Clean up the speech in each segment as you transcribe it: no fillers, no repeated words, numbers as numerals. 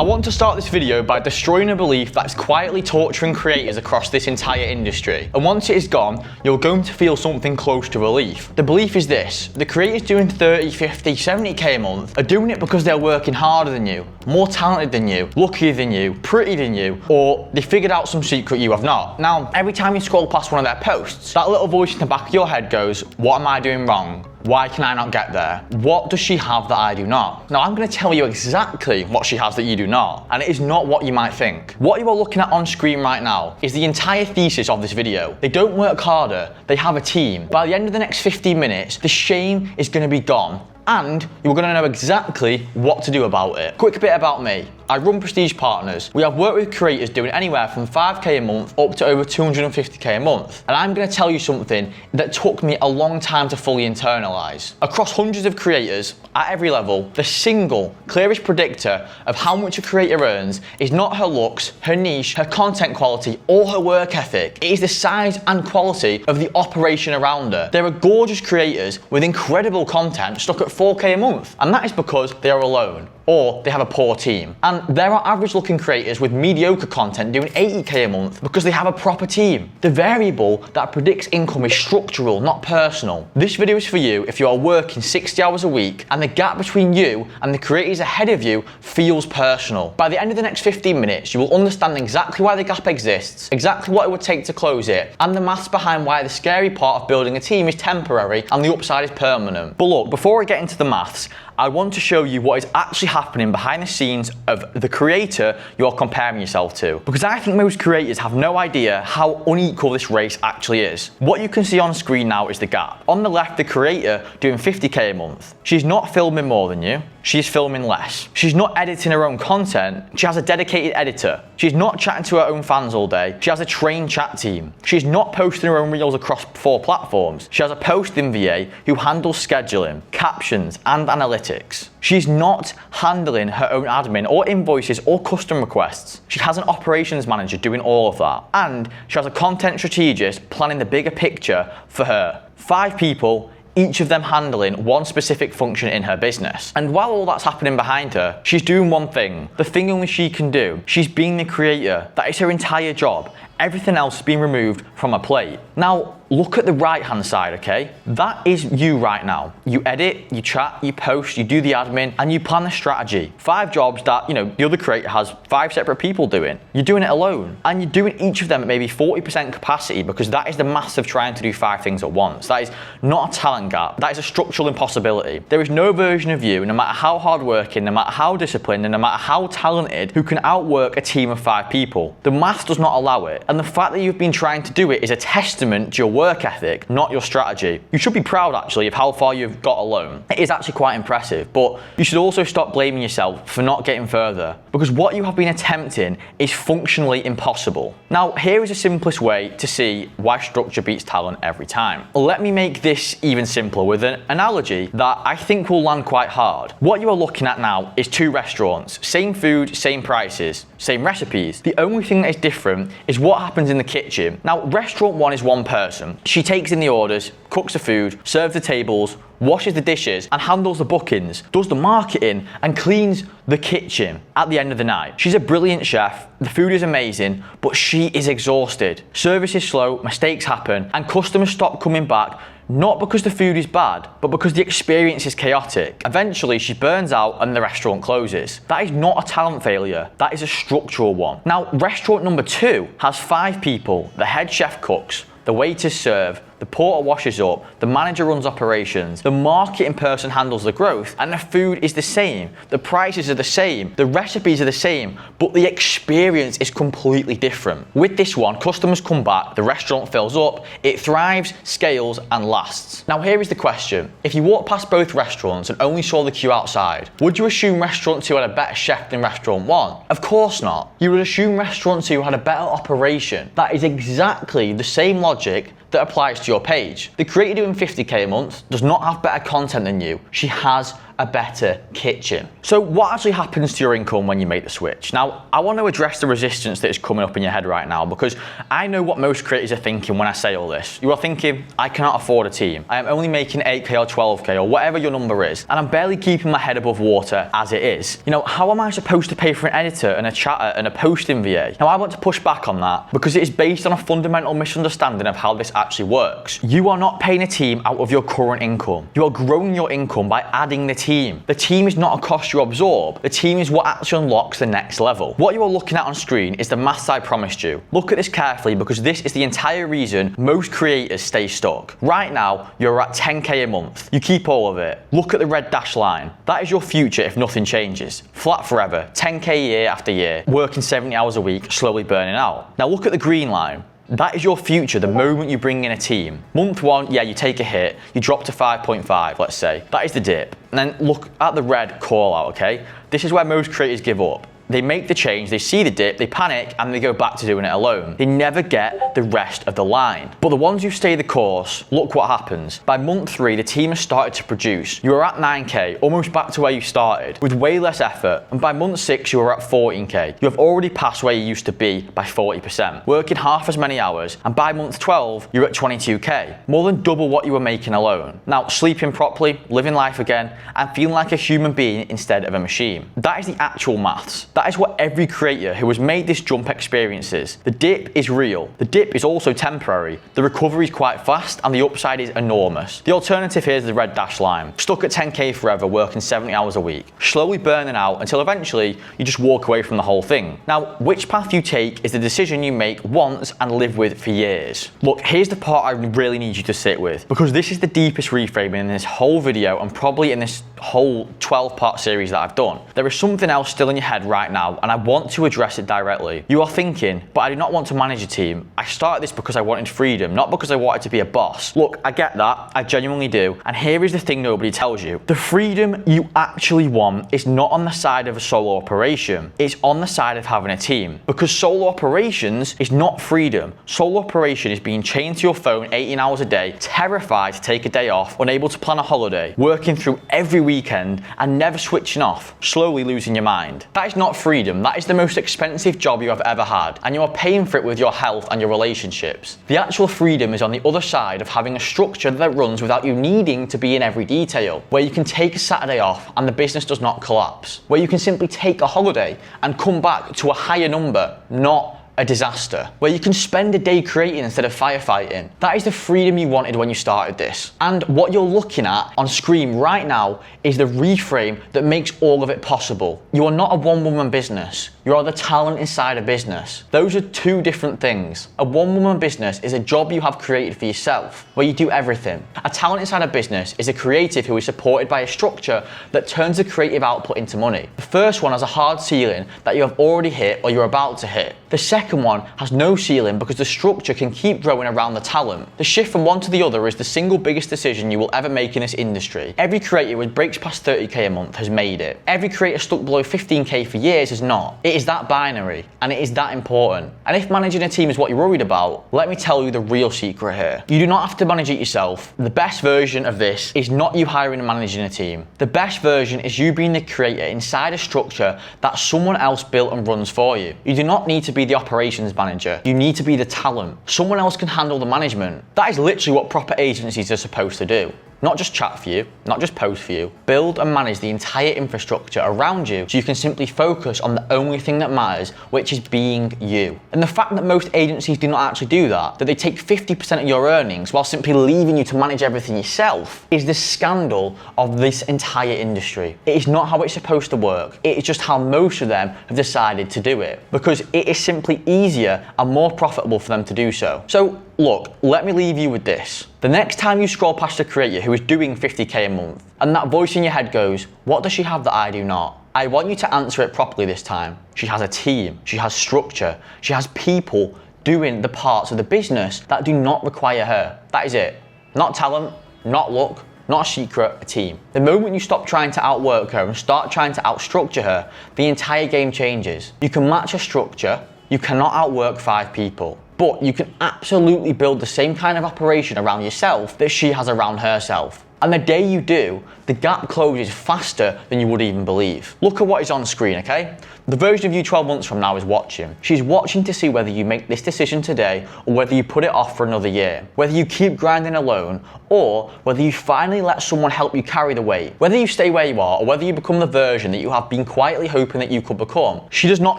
want to start this video by destroying a belief that's quietly torturing creators across this entire industry. And once it is gone, you're going to feel something close to relief. The belief is this: the creators doing 30, 50, 70k a month are doing it because they're working harder than you, more talented than you, luckier than you, pretty than you, or they figured out some secret you have not. Now, every time you scroll past one of their posts, that little voice in the back of your head goes, what am I doing wrong? Why can I not get there? What does she have that I do not? Now, I'm going to tell you exactly what she has that you do not, and it is not what you might think. What you are looking at on screen right now is the entire thesis of this video. They don't work harder, they have a team. By the end of the next 15 minutes, the shame is going to be gone, and you're going to know exactly what to do about it. Quick bit about me. I run Prestige Partners. We have worked with creators doing anywhere from 5k a month up to over 250k a month. And I'm going to tell you something that took me a long time to fully internalize. Across hundreds of creators, at every level, the single clearest predictor of how much a creator earns is not her looks, her niche, her content quality, or her work ethic. It is the size and quality of the operation around her. There are gorgeous creators with incredible content stuck at 4k a month, and that is because they are alone, or they have a poor team. And there are average looking creators with mediocre content doing 80k a month because they have a proper team. The variable that predicts income is structural, not personal. This video is for you if you are working 60 hours a week and the gap between you and the creators ahead of you feels personal. By the end of the next 15 minutes, you will understand exactly why the gap exists, exactly what it would take to close it, and the maths behind why the scary part of building a team is temporary and the upside is permanent. But look, before I get into the maths, I want to show you what is actually happening behind the scenes of the creator you're comparing yourself to. Because I think most creators have no idea how unequal this race actually is. What you can see on screen now is the gap. On the left, the creator doing 50k a month. She's not filming more than you. She's filming less. She's not editing her own content. She has a dedicated editor. She's not chatting to her own fans all day. She has a trained chat team. She's not posting her own reels across 4 platforms. She has a posting VA who handles scheduling, captions, and analytics. She's not handling her own admin or invoices or custom requests. She has an operations manager doing all of that. And she has a content strategist planning the bigger picture for her. 5 people, each of them handling one specific function in her business. And while all that's happening behind her, she's doing one thing, the thing only she can do. She's being the creator. That is her entire job. Everything else is being removed from her plate. Now, look at the right-hand side, okay? That is you right now. You edit, you chat, you post, you do the admin, and you plan the strategy. 5 jobs that, the other creator has 5 separate people doing. You're doing it alone. And you're doing each of them at maybe 40% capacity, because that is the maths of trying to do 5 things at once. That is not a talent gap. That is a structural impossibility. There is no version of you, no matter how hardworking, no matter how disciplined, and no matter how talented, who can outwork a team of 5 people. The maths does not allow it. And the fact that you've been trying to do it is a testament to your work ethic, not your strategy. You should be proud actually of how far you've got alone. It is actually quite impressive, but you should also stop blaming yourself for not getting further, because what you have been attempting is functionally impossible. Now, here is the simplest way to see why structure beats talent every time. Let me make this even simpler with an analogy that I think will land quite hard. What you are looking at now is 2 restaurants, same food, same prices, same recipes. The only thing that is different is what happens in the kitchen. Now, restaurant 1 is one person. She takes in the orders, cooks the food, serves the tables, washes the dishes, and handles the bookings, does the marketing, and cleans the kitchen at the end of the night. She's a brilliant chef, the food is amazing, but she is exhausted. Service is slow, mistakes happen, and customers stop coming back, not because the food is bad, but because the experience is chaotic. Eventually, she burns out and the restaurant closes. That is not a talent failure, that is a structural one. Now, restaurant number 2 has 5 people. The head chef cooks, the waiters serve, the porter washes up, the manager runs operations, the marketing person handles the growth, and the food is the same. The prices are the same, the recipes are the same, but the experience is completely different. With this one, customers come back, the restaurant fills up, it thrives, scales, and lasts. Now, here is the question. If you walked past both restaurants and only saw the queue outside, would you assume restaurant 2 had a better chef than restaurant 1? Of course not. You would assume restaurant 2 had a better operation. That is exactly the same logic that applies to your page. The creator doing 50k a month does not have better content than you. She has a better kitchen. So what actually happens to your income when you make the switch? Now, I want to address the resistance that is coming up in your head right now, because I know what most creators are thinking when I say all this. You are thinking, I cannot afford a team. I am only making 8K or 12K or whatever your number is, and I'm barely keeping my head above water as it is. You know, how am I supposed to pay for an editor and a chatter and a posting VA? Now, I want to push back on that because it is based on a fundamental misunderstanding of how this actually works. You are not paying a team out of your current income. You are growing your income by adding the team. The team is not a cost you absorb. The team is what actually unlocks the next level. What you are looking at on screen is the maths I promised you. Look at this carefully, because this is the entire reason most creators stay stuck. Right now, you're at 10K a month. You keep all of it. Look at the red dashed line. That is your future if nothing changes. Flat forever, 10K year after year, working 70 hours a week, slowly burning out. Now look at the green line. That is your future the moment you bring in a team. Month one, yeah, you take a hit, you drop to 5.5, let's say. That is the dip. And then look at the red call out, okay? This is where most creators give up. They make the change, they see the dip, they panic, and they go back to doing it alone. They never get the rest of the line. But the ones who stay the course, look what happens. By month 3, the team has started to produce. You are at 9K, almost back to where you started, with way less effort. And by month 6, you are at 14K. You have already passed where you used to be by 40%, working half as many hours. And by month 12, you're at 22K, more than double what you were making alone. Now, sleeping properly, living life again, and feeling like a human being instead of a machine. That is the actual maths. That is what every creator who has made this jump experiences. The dip is real. The dip is also temporary. The recovery is quite fast and the upside is enormous. The alternative here is the red dashed line. Stuck at 10K forever, working 70 hours a week, slowly burning out until eventually you just walk away from the whole thing. Now, which path you take is the decision you make once and live with for years. Look, here's the part I really need you to sit with, because this is the deepest reframing in this whole video and probably in this whole 12-part series that I've done. There is something else still in your head right now, and I want to address it directly. You are thinking, but I do not want to manage a team. I started this because I wanted freedom, not because I wanted to be a boss. Look, I get that, I genuinely do, and here is the thing nobody tells you. The freedom you actually want is not on the side of a solo operation, it's on the side of having a team. Because solo operations is not freedom. Solo operation is being chained to your phone 18 hours a day, terrified to take a day off, unable to plan a holiday, working through every weekend and never switching off, slowly losing your mind. That is not freedom. That is the most expensive job you have ever had, and you are paying for it with your health and your relationships. The actual freedom is on the other side of having a structure that runs without you needing to be in every detail, where you can take a Saturday off and the business does not collapse, where you can simply take a holiday and come back to a higher number, not a disaster, where you can spend a day creating instead of firefighting. That is the freedom you wanted when you started this. And what you're looking at on screen right now is the reframe that makes all of it possible. You are not a one-woman business. You are the talent inside a business. Those are two different things. A one-woman business is a job you have created for yourself, where you do everything. A talent inside a business is a creative who is supported by a structure that turns the creative output into money. The first one has a hard ceiling that you have already hit or you're about to hit. The second one has no ceiling because the structure can keep growing around the talent. The shift from one to the other is the single biggest decision you will ever make in this industry. Every creator who breaks past 30K a month has made it. Every creator stuck below 15K for years has not. It is that binary, and it is that important. And if managing a team is what you're worried about, let me tell you the real secret here. You do not have to manage it yourself. The best version of this is not you hiring and managing a team. The best version is you being the creator inside a structure that someone else built and runs for you. You do not need to be the operations manager. You need to be the talent. Someone else can handle the management. That is literally what proper agencies are supposed to do. Not just chat for you, not just post for you. Build and manage the entire infrastructure around you so you can simply focus on the only thing that matters, which is being you. And the fact that most agencies do not actually do that they take 50% of your earnings while simply leaving you to manage everything yourself, is the scandal of this entire industry. It is not how it's supposed to work. It is just how most of them have decided to do it, because it is simply easier and more profitable for them to do so. So look, let me leave you with this. The next time you scroll past a creator who is doing 50K a month, and that voice in your head goes, what does she have that I do not? I want you to answer it properly this time. She has a team, she has structure, she has people doing the parts of the business that do not require her. That is it. Not talent, not luck, not a secret, a team. The moment you stop trying to outwork her and start trying to outstructure her, the entire game changes. You can match a structure, you cannot outwork 5 people. But you can absolutely build the same kind of operation around yourself that she has around herself. And the day you do, the gap closes faster than you would even believe. Look at what is on screen, okay? The version of you 12 months from now is watching. She's watching to see whether you make this decision today or whether you put it off for another year. Whether you keep grinding alone or whether you finally let someone help you carry the weight. Whether you stay where you are or whether you become the version that you have been quietly hoping that you could become. She does not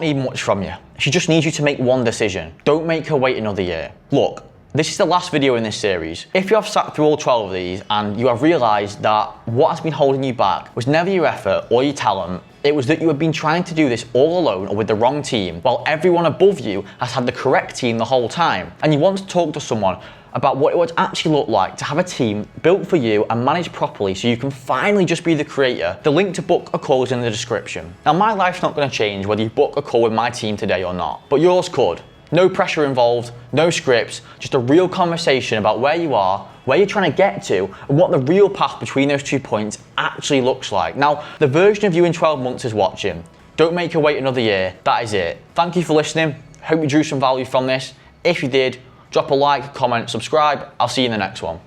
need much from you. She just needs you to make one decision. Don't make her wait another year. Look, this is the last video in this series. If you have sat through all 12 of these and you have realised that what has been holding you back was never your effort or your talent, it was that you have been trying to do this all alone or with the wrong team, while everyone above you has had the correct team the whole time, and you want to talk to someone about what it would actually look like to have a team built for you and managed properly so you can finally just be the creator, the link to book a call is in the description. Now, my life's not going to change whether you book a call with my team today or not, but yours could. No pressure involved, no scripts, just a real conversation about where you are, where you're trying to get to, and what the real path between those 2 points actually looks like. Now, the version of you in 12 months is watching. Don't make her wait another year. That is it. Thank you for listening. Hope you drew some value from this. If you did, drop a like, comment, subscribe. I'll see you in the next one.